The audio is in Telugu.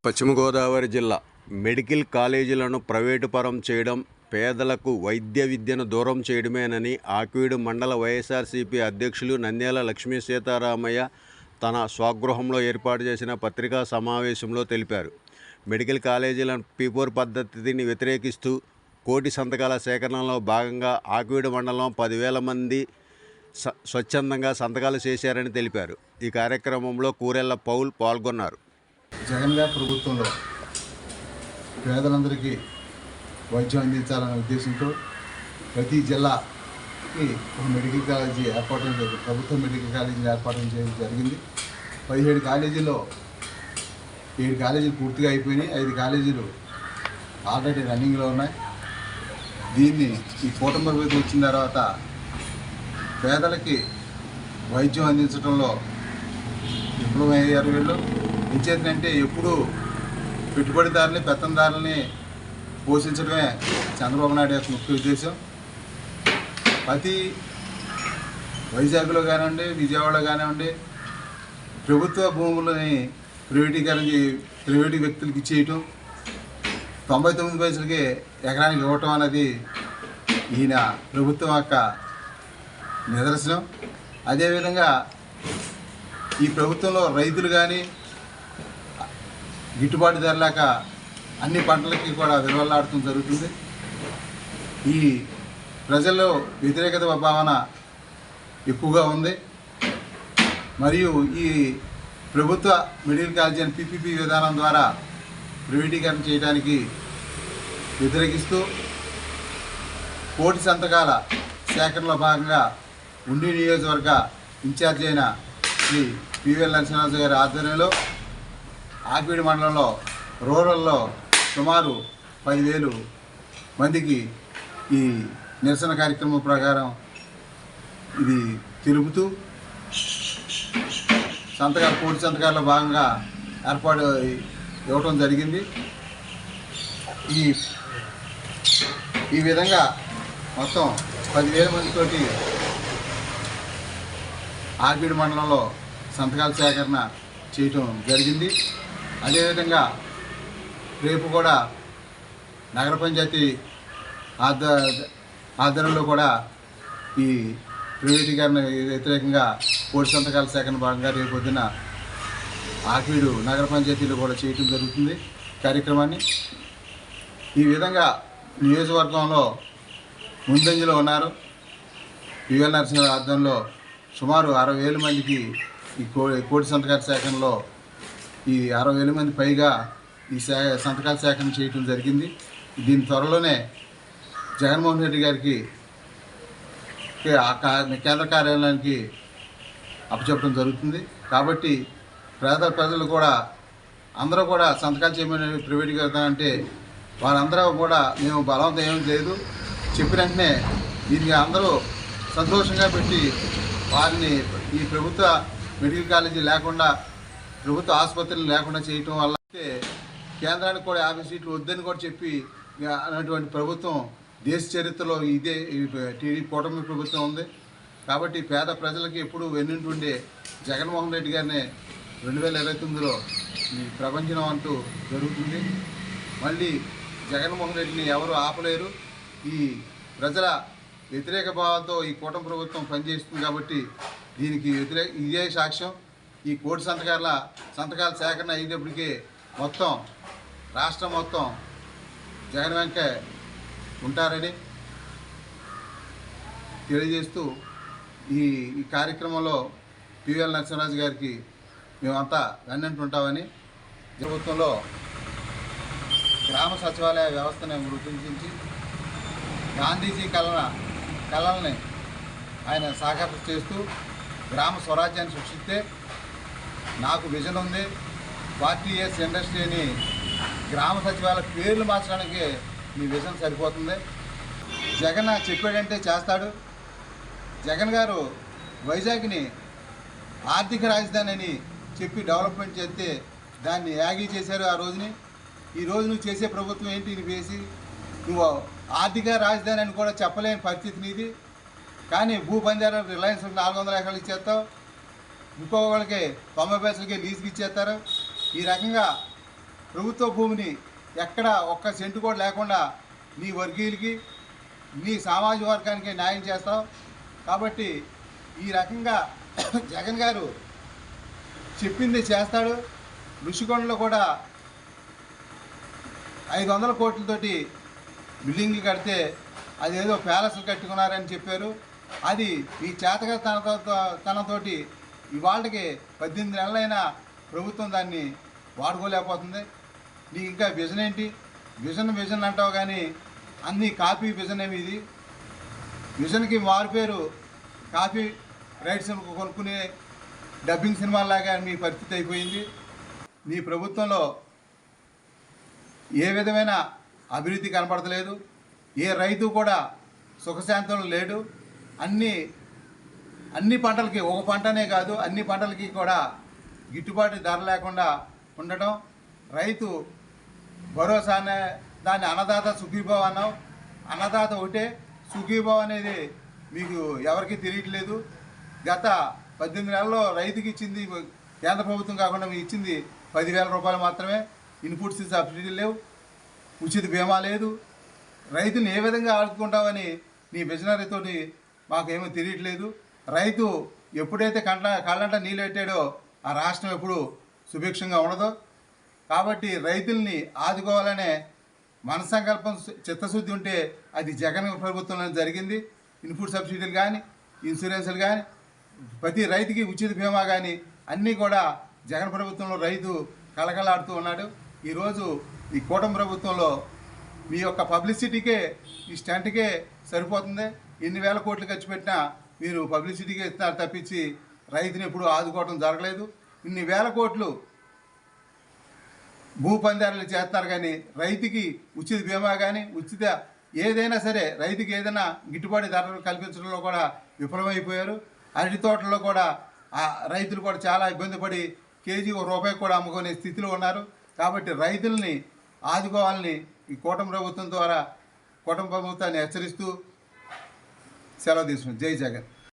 పశ్చిమ గోదావరి జిల్లా మెడికల్ కాలేజీలను ప్రైవేటు పరం చేయడం పేదలకు వైద్య విద్యను దూరం చేయడమేనని ఆక్వీడు మండల వైఎస్ఆర్సీపీ అధ్యక్షులు నంద్యాల లక్ష్మీ సీతారామయ్య తన స్వగృహంలో ఏర్పాటు చేసిన పత్రికా సమావేశంలో తెలిపారు. మెడికల్ కాలేజీల పీపోర్ పద్ధతిని వ్యతిరేకిస్తూ కోటి సంతకాల సేకరణలో భాగంగా ఆక్వీడు మండలం 10,000 మంది స్వచ్ఛందంగా సంతకాలు చేశారని తెలిపారు. ఈ కార్యక్రమంలో కూరెళ్ల పౌల్ పాల్గొన్నారు. జగన్ గారి ప్రభుత్వంలో పేదలందరికీ వైద్యం అందించాలనే ఉద్దేశంతో ప్రతి జిల్లాకి ఒక మెడికల్ కాలేజీ ఏర్పాటు ప్రభుత్వ మెడికల్ కాలేజీని ఏర్పాటు చేయడం జరిగింది. 17 కాలేజీల్లో 7 కాలేజీలు పూర్తిగా అయిపోయినాయి, 5 కాలేజీలు ఆల్రెడీ రన్నింగ్లో ఉన్నాయి. దీన్ని ఈ కూటమి ప్రభుత్వం వచ్చిన తర్వాత పేదలకి వైద్యం అందించడంలో విఫలమయ్యారు. వీళ్ళు ఇంచేతంటే ఎప్పుడు పెట్టుబడిదారుని పెత్తందారులని పోషించడమే చంద్రబాబు నాయుడు యొక్క ముఖ్య ఉద్దేశం. ప్రతి వైజాగ్లో కానివ్వండి, విజయవాడలో కానివ్వండి, ప్రభుత్వ భూములని ప్రైవేటు వ్యక్తులకు ఇచ్చేయటం, 99 పైసలకి ఎకరానికి ఇవ్వటం అనేది ఈయన ప్రభుత్వం యొక్క నిదర్శనం. అదేవిధంగా ఈ ప్రభుత్వంలో రైతులు కానీ గిట్టుబాటు ధర లేక అన్ని పంటలకి కూడా విలువలాడటం జరుగుతుంది. ఈ ప్రజల్లో వ్యతిరేకత భావన ఎక్కువగా ఉంది. మరియు ఈ ప్రభుత్వ మెడికల్ కాలేజీ అని పీపీపీ విధానం ద్వారా ప్రైవేటీకరణ చేయడానికి వ్యతిరేకిస్తూ కోటి సంతకాల సేకరణలో భాగంగా ఉండి నియోజకవర్గ ఇన్ఛార్జి అయిన శ్రీ పివిఎల్ నరసింహరాజు గారి ఆధ్వర్యంలో ఆక్వీడు మండలంలో రూరల్లో సుమారు 10,000 మందికి ఈ నిరసన కార్యక్రమం ప్రకారం ఇది తెలుపుతూ కోటి సంతకాల్లో భాగంగా ఏర్పాటు ఇవ్వటం జరిగింది. ఈ విధంగా మొత్తం 10,000 మందితోటి ఆక్వీడు మండలంలో సంతకాల సేకరణ చేయటం జరిగింది. అదేవిధంగా రేపు కూడా నగర పంచాయతీ ఆధ్వర్యంలో కూడా ఈ ప్రైవేటీకరణ వ్యతిరేకంగా కోటి సంతకాల సేకరణ భాగంగా రేపు పొద్దున ఆక్వీడు నగర పంచాయతీలో కూడా చేయటం జరుగుతుంది కార్యక్రమాన్ని. ఈ విధంగా నియోజకవర్గంలో ముందంజలో ఉన్నారు. పివిఎల్ నరసింహరావు ఆధ్వర్యంలో సుమారు 60,000 మందికి ఈ కోటి సంతకాల సేకరణలో ఈ 60,000 మంది పైగా ఈ సంతకాల సేకరణ చేయటం జరిగింది. దీని త్వరలోనే జగన్మోహన్ రెడ్డి గారికి కేంద్ర కార్యాలయానికి అప్పచెప్పడం జరుగుతుంది. కాబట్టి ప్రజలు కూడా అందరూ కూడా సంతకాలు చేయమని ప్రైవేటీకరణ అంటే వారందరూ కూడా మేము బలవంతం ఏమీ లేదు, చెప్పిన వెంటనే దీనికి అందరూ సంతోషంగా పెట్టి వారిని ఈ ప్రభుత్వ మెడికల్ కాలేజీ లేకుండా ప్రభుత్వ ఆసుపత్రులు లేకుండా చేయటం వల్ల కేంద్రానికి కూడా 50 సీట్లు వద్దని కూడా చెప్పి అన్నటువంటి ప్రభుత్వం దేశ చరిత్రలో ఇదే టీడీపీ కూటమి ప్రభుత్వం ఉంది. కాబట్టి పేద ప్రజలకి ఎప్పుడు వెన్నుంటుండే జగన్మోహన్ రెడ్డి గారిని 2029లో ఈ ప్రపంచం అంటూ జరుగుతుంది. మళ్ళీ జగన్మోహన్ రెడ్డిని ఎవరు ఆపలేరు. ఈ ప్రజల వ్యతిరేక భావంతో ఈ కూటమి ప్రభుత్వం పనిచేస్తుంది. కాబట్టి దీనికి ఇదే సాక్ష్యం. ఈ కోటి సంతకాల సేకరణ అయ్యేటప్పటికీ మొత్తం రాష్ట్రం మొత్తం జగన్ వెంకే ఉంటారని తెలియజేస్తూ ఈ కార్యక్రమంలో పివిఎల్ నరసింహరాజు గారికి మేమంతా వెన్నంటుంటామని, ప్రభుత్వంలో గ్రామ సచివాలయ వ్యవస్థను రూపొందించి గాంధీజీ కళల్ని ఆయన సాకారం చేస్తూ గ్రామ స్వరాజ్యాన్ని సృష్టిస్తే నాకు విజన్ ఉంది. 40 years ఇండస్ట్రీ అని గ్రామ సచివాలయ పేర్లు మార్చడానికి మీ విజన్ సరిపోతుంది. జగన్ చెప్పాడంటే చేస్తాడు. జగన్ గారు వైజాగ్ని ఆర్థిక రాజధాని అని చెప్పి డెవలప్మెంట్ చేస్తే దాన్ని యాగి చేశారు ఆ రోజుని. ఈరోజు నువ్వు చేసే ప్రభుత్వం ఏంటి? నువ్వు ఆర్థిక రాజధాని అని కూడా చెప్పలేని పరిస్థితి నీది. కానీ భూబంజారా రిలయన్స్ 400 ఎకరాలు ఇచ్చేస్తావు, ఇంకొకరికి 90 పైసలకి లీజుకి ఇచ్చేస్తారు. ఈ రకంగా ప్రభుత్వ భూమిని ఎక్కడ ఒక్క సెంటు కూడా లేకుండా నీ వర్గీయులకి నీ సామాజిక వర్గానికి న్యాయం చేస్తావు. కాబట్టి ఈ రకంగా జగన్ గారు చెప్పింది చేస్తాడు. ఋషికొండలో కూడా 500 కోట్లతోటి బిల్డింగ్లు కడితే అదేదో ప్యాలెస్లు కట్టుకున్నారని చెప్పారు. అది ఈ తనంతో ఇవాళకి 18 నెలలైనా ప్రభుత్వం దాన్ని వాడుకోలేకపోతుంది. నీకు ఇంకా విజన్ ఏంటి? విజన్ అంటావు కానీ అన్నీ కాపీ విజన్ ఏమి ఇది? విజన్కి మారుపేరు కాపీ రైట్స్ కొనుక్కునే డబ్బింగ్ సినిమాలాగా మీ పరిస్థితి అయిపోయింది. నీ ప్రభుత్వంలో ఏ విధమైన అభివృద్ధి కనపడతలేదు. ఏ రైతు కూడా సుఖశాంతంలో లేడు. అన్ని పంటలకి, ఒక పంటనే కాదు అన్ని పంటలకి కూడా గిట్టుబాటు ధర లేకుండా ఉండటం. రైతు భరోసానే దాన్ని అన్నదాత సుఖీభావ అన్నావు. అన్నదాత ఒకటే, సుఖీభావ అనేది మీకు ఎవరికీ తెలియట్లేదు. గత 18 నెలల్లో రైతుకి ఇచ్చింది కేంద్ర ప్రభుత్వం కాకుండా మీకు ఇచ్చింది 10,000 రూపాయలు మాత్రమే. ఇన్పుట్స్ సబ్సిడీ లేవు, ఉచిత బీమా లేదు. రైతుని ఏ విధంగా ఆడుకుంటామని నీ విజనరీతోటి మాకేమీ తెలియట్లేదు. రైతు ఎప్పుడైతే కళ్ళంట నీళ్ళు పెట్టాడో ఆ రాష్ట్రం ఎప్పుడు సుభిక్షంగా ఉండదు. కాబట్టి రైతుల్ని ఆదుకోవాలనే మనసంకల్పం చిత్తశుద్ధి ఉంటే అది జగన్ ప్రభుత్వంలో జరిగింది. ఇన్పుట్ సబ్సిడీలు కానీ, ఇన్సూరెన్సులు కానీ, ప్రతి రైతుకి ఉచిత బీమా కానీ అన్నీ కూడా జగన్ ప్రభుత్వంలో రైతు కళకళాడుతూ ఉన్నాడు. ఈరోజు ఈ కూటమి ప్రభుత్వంలో మీ యొక్క పబ్లిసిటీకే, ఈ స్టంట్కే సరిపోతుంది. ఎన్ని వేల కోట్లు ఖర్చు పెట్టినా మీరు పబ్లిసిటీకే ఇస్తున్నారు తప్పించి రైతుని ఎప్పుడు ఆదుకోవడం జరగలేదు. ఇన్ని వేల కోట్లు భూ పందాలు చేస్తారు కానీ రైతుకి ఉచిత బీమా కానీ, ఉచిత ఏదైనా సరే రైతుకి ఏదైనా గిట్టుబాటు ధరలు కల్పించడంలో కూడా విఫలమైపోయారు. అరటి తోటల్లో కూడా రైతులు కూడా చాలా ఇబ్బంది పడి కేజీ ₹1 కూడా అమ్ముకునే స్థితిలో ఉన్నారు. కాబట్టి రైతుల్ని ఆదుకోవాలని ఈ కూటమి ప్రభుత్వం ద్వారా కూటమి ప్రభుత్వాన్ని హెచ్చరిస్తూ సెలవు తీసుకున్నాం. జై జగన్.